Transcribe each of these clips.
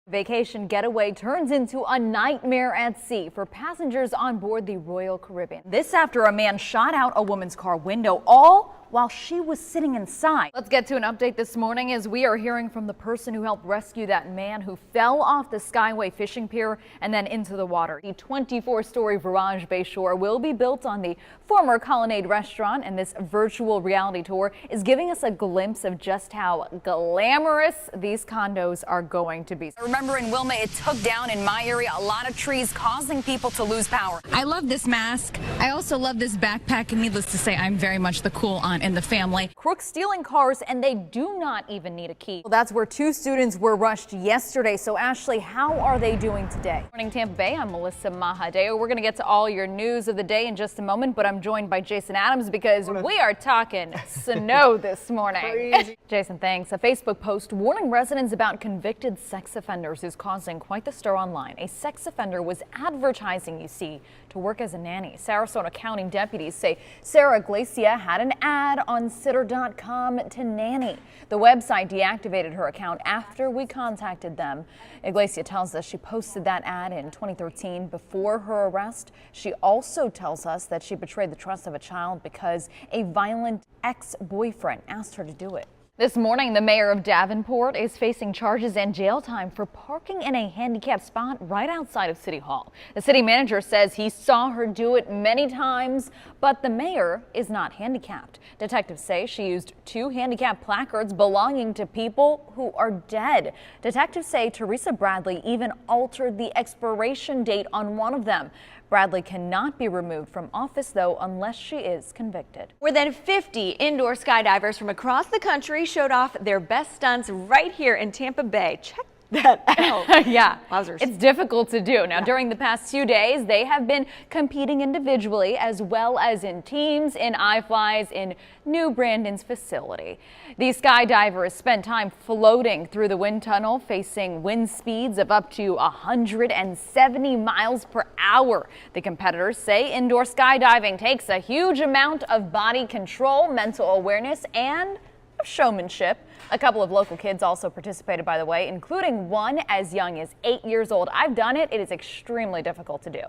Vacation getaway turns into a nightmare at sea for passengers on board the Royal Caribbean. This after a man shot out a woman's car window, all while she was sitting inside. Let's get to an update this morning as we are hearing from the person who helped rescue that man who fell off the Skyway fishing pier and then into the water. The 24-story Virage Bayshore will be built on the former Colonnade restaurant, and this virtual reality tour is giving us a glimpse of just how glamorous these condos are going to be. Remember in Wilma, it took down in my area a lot of trees, causing people to lose power. I love this mask. I also love this backpack, and needless to say, I'm very much the cool aunt in the family. Crooks stealing cars, and they do not even need a key. Well, that's where two students were rushed yesterday. So Ashley, how are they doing today? Morning Tampa Bay, I'm Melissa Mahadeo. We're going to get to all your news of the day in just a moment, but I'm joined by Jason Adams because we are talking snow this morning. Crazy. Jason, thanks. A Facebook post warning residents about convicted sex offenders is causing quite the stir online. A sex offender was advertising, you see, to work as a nanny. Sarasota County deputies say Sarah Glacia had an ad on sitter.com to nanny. The website deactivated her account after we contacted them. Iglesia tells us she posted that ad in 2013 before her arrest. She also tells us that she betrayed the trust of a child because a violent ex-boyfriend asked her to do it. This morning, the mayor of Davenport is facing charges and jail time for parking in a handicapped spot right outside of City Hall. The city manager says he saw her do it many times, but the mayor is not handicapped. Detectives say she used two handicapped placards belonging to people who are dead. Detectives say Teresa Bradley even altered the expiration date on one of them. Bradley cannot be removed from office, though, unless she is convicted. More than 50 indoor skydivers from across the country showed off their best stunts right here in Tampa Bay. Check that out. Yeah, wowzers. It's difficult to do. Now, during the past few days, they have been competing individually as well as in teams in iFlies in New Brandon's facility. These skydivers spent time floating through the wind tunnel, facing wind speeds of up to 170 miles per hour. The competitors say indoor skydiving takes a huge amount of body control, mental awareness, and showmanship. A couple of local kids also participated, by the way, including one as young as 8 years old. I've done it. It is extremely difficult to do.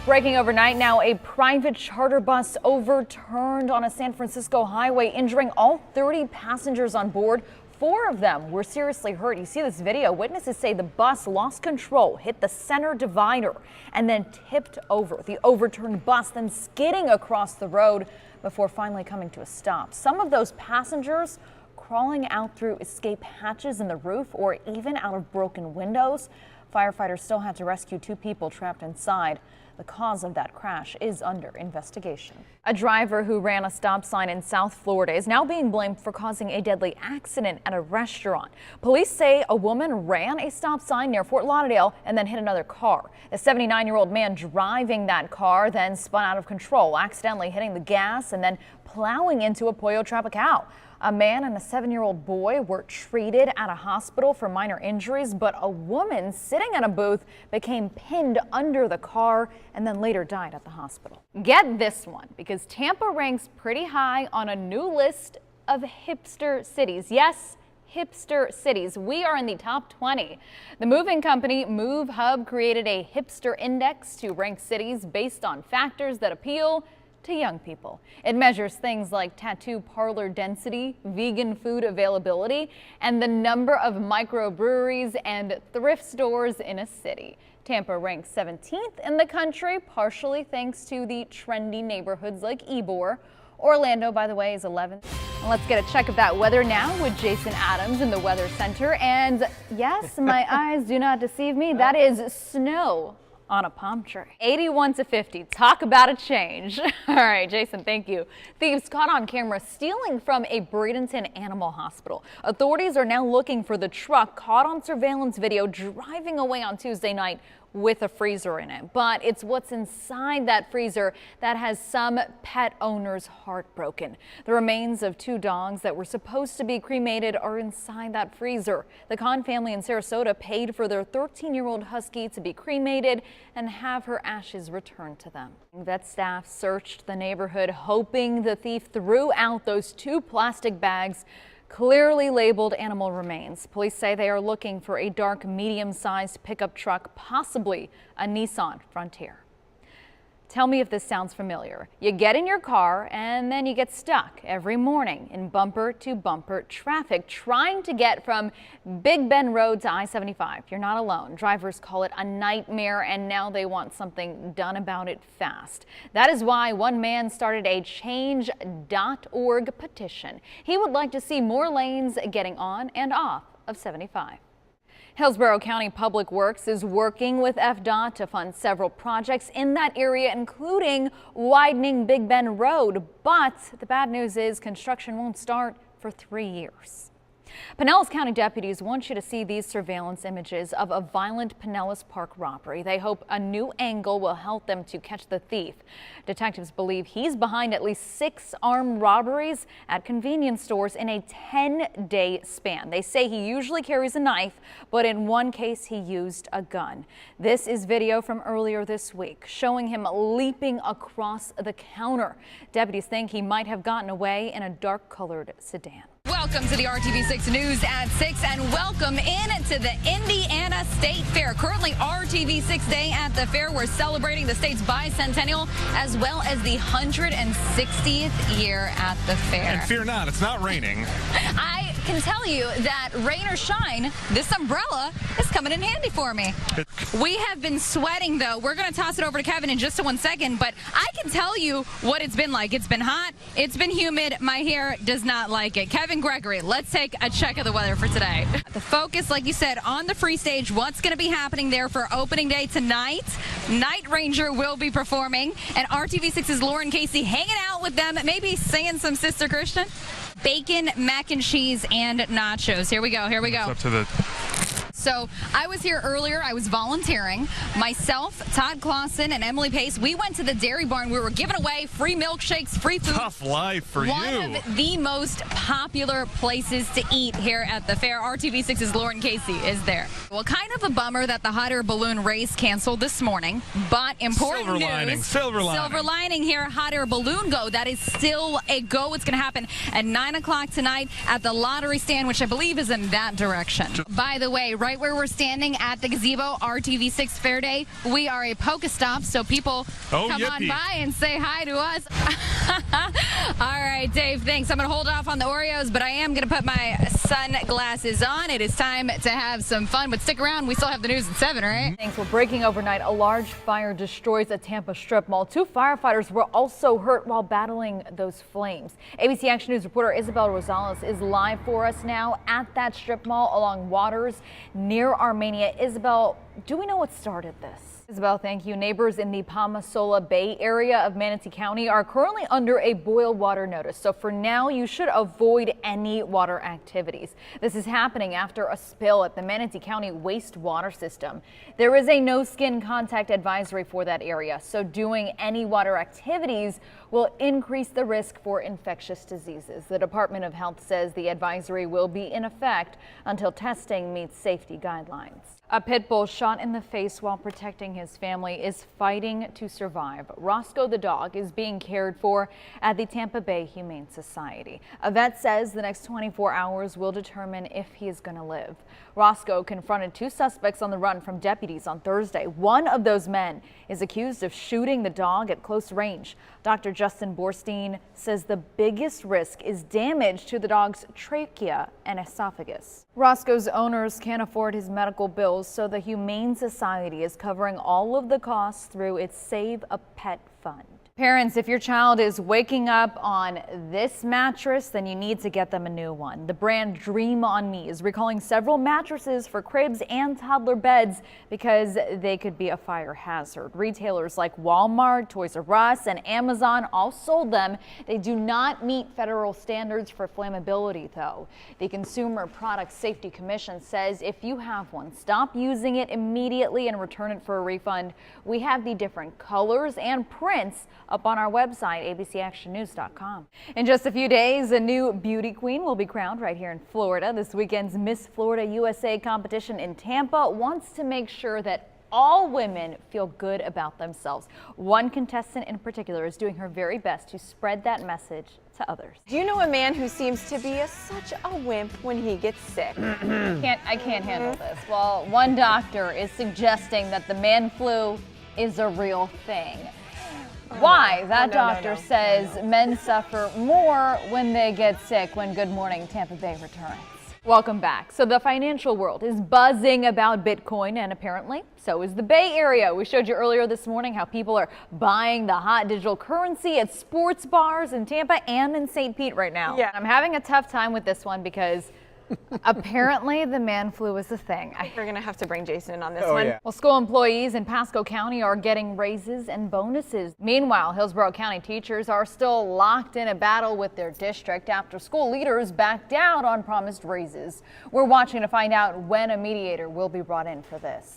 Breaking overnight now, a private charter bus overturned on a San Francisco highway, injuring all 30 passengers on board. 4 of them were seriously hurt. You see this video. Witnesses say the bus lost control, hit the center divider, and then tipped over. The overturned bus then skidding across the road before finally coming to a stop. Some of those passengers crawling out through escape hatches in the roof or even out of broken windows. Firefighters still had to rescue 2 people trapped inside. The cause of that crash is under investigation. A driver who ran a stop sign in South Florida is now being blamed for causing a deadly accident at a restaurant. Police say a woman ran a stop sign near Fort Lauderdale and then hit another car. The 79-year-old man driving that car then spun out of control, accidentally hitting the gas and then plowing into a Pollo Tropical. A man and a 7-year-old boy were treated at a hospital for minor injuries, but a woman sitting in a booth became pinned under the car and then later died at the hospital. Get this one, because Tampa ranks pretty high on a new list of hipster cities. Yes, hipster cities. We are in the top 20. The moving company Move Hub created a hipster index to rank cities based on factors that appeal to young people. It measures things like tattoo parlor density, vegan food availability, and the number of microbreweries and thrift stores in a city. Tampa ranks 17th in the country, partially thanks to the trendy neighborhoods like Ybor. Orlando, by the way, is 11th. And let's get a check of that weather now with Jason Adams in the Weather Center. And yes, my eyes do not deceive me. That is snow on a palm tree. 81 to 50. Talk about a change. All right, Jason, thank you. Thieves caught on camera stealing from a Bradenton animal hospital. Authorities are now looking for the truck caught on surveillance video driving away on Tuesday night with a freezer in it. But it's what's inside that freezer that has some pet owners heartbroken. The remains of 2 dogs that were supposed to be cremated are inside that freezer. The Kahn family in Sarasota paid for their 13-year-old husky to be cremated and have her ashes returned to them. Vet staff searched the neighborhood hoping the thief threw out those 2 plastic bags Clearly labeled animal remains. Police say they are looking for a dark, medium-sized pickup truck, possibly a Nissan Frontier. Tell me if this sounds familiar. You get in your car and then you get stuck every morning in bumper-to-bumper traffic trying to get from Big Bend Road to I-75. You're not alone. Drivers call it a nightmare, and now they want something done about it fast. That is why one man started a change.org petition. He would like to see more lanes getting on and off of 75. Hillsborough County Public Works is working with FDOT to fund several projects in that area, including widening Big Bend Road. But the bad news is construction won't start for 3 years. Pinellas County deputies want you to see these surveillance images of a violent Pinellas Park robbery. They hope a new angle will help them to catch the thief. Detectives believe he's behind at least 6 armed robberies at convenience stores in a 10-day span. They say he usually carries a knife, but in one case he used a gun. This is video from earlier this week showing him leaping across the counter. Deputies think he might have gotten away in a dark-colored sedan. Welcome to the RTV6 News at 6 and welcome in to the Indiana State Fair. Currently RTV6 Day at the fair. We're celebrating the state's bicentennial as well as the 160th year at the fair. And fear not, it's not raining. I can tell you that rain or shine, this umbrella is coming in handy for me. We have been sweating though. We're going to toss it over to Kevin in just 1 second, but I can tell you what it's been like. It's been hot. It's been humid. My hair does not like it. Kevin Gregory, let's take a check of the weather for today. The focus, like you said, on the free stage, what's going to be happening there for opening day tonight. Night Ranger will be performing, and RTV6's Lauren Casey hanging out with them, maybe singing some Sister Christian. Bacon, mac and cheese, and nachos. Here we go. Here we go. It's up to the... So I was here earlier. I was volunteering. Myself, Todd Clausen, and Emily Pace, we went to the Dairy Barn. We were giving away free milkshakes, free food. Tough life for you. One of the most popular places to eat here at the fair. RTV6's Lauren Casey is there. Well, kind of a bummer that the hot air balloon race canceled this morning, but important Silver news. lining, silver lining. Silver lining here, hot air balloon go. That is still a go. It's going to happen at 9 o'clock tonight at the lottery stand, which I believe is in that direction. By the way, right where we're standing at the gazebo, RTV6 Fair Day, we are a Pokestop, so people come on by and say hi to us. All right, Dave, thanks. I'm going to hold off on the Oreos, but I am going to put my sunglasses on. It is time to have some fun, but stick around. We still have the news at 7, right? Thanks. Well, breaking overnight, a large fire destroys a Tampa strip mall. 2 firefighters were also hurt while battling those flames. ABC Action News reporter Isabel Rosales is live for us now at that strip mall along Waters near Armenia. Isabel, do we know what started this? Isabel, thank you. Neighbors in the Palmasola Bay area of Manatee County are currently under a boil water notice. So for now, you should avoid any water activities. This is happening after a spill at the Manatee County wastewater system. There is a no skin contact advisory for that area. So doing any water activities will increase the risk for infectious diseases. The Department of Health says the advisory will be in effect until testing meets safety guidelines. A pit bull shot in the face while protecting his family is fighting to survive. Roscoe the dog is being cared for at the Tampa Bay Humane Society. A vet says the next 24 hours will determine if he is going to live. Roscoe confronted 2 suspects on the run from deputies on Thursday. One of those men is accused of shooting the dog at close range. Dr. Justin Borstein says the biggest risk is damage to the dog's trachea and esophagus. Roscoe's owners can't afford his medical bills, so the Humane Society is covering all of the costs through its Save a Pet Fund. Parents, if your child is waking up on this mattress, then you need to get them a new one. The brand Dream On Me is recalling several mattresses for cribs and toddler beds because they could be a fire hazard. Retailers like Walmart, Toys R Us, and Amazon all sold them. They do not meet federal standards for flammability, though. The Consumer Product Safety Commission says if you have one, stop using it immediately and return it for a refund. We have the different colors and prints up on our website, abcactionnews.com. In just a few days, a new beauty queen will be crowned right here in Florida. This weekend's Miss Florida USA competition in Tampa wants to make sure that all women feel good about themselves. One contestant in particular is doing her very best to spread that message to others. Do you know a man who seems to be such a wimp when he gets sick? I can't handle this. Well, one doctor is suggesting that the man flu is a real thing. Why? That doctor says men suffer more when they get sick when Good Morning Tampa Bay returns. Welcome back. So the financial world is buzzing about Bitcoin, and apparently so is the Bay Area. We showed you earlier this morning how people are buying the hot digital currency at sports bars in Tampa and in St. Pete right now. Yeah. I'm having a tough time with this one because apparently the man flu is a thing. We're going to have to bring Jason in on this one. Well, school employees in Pasco County are getting raises and bonuses. Meanwhile, Hillsborough County teachers are still locked in a battle with their district after school leaders backed out on promised raises. We're watching to find out when a mediator will be brought in for this.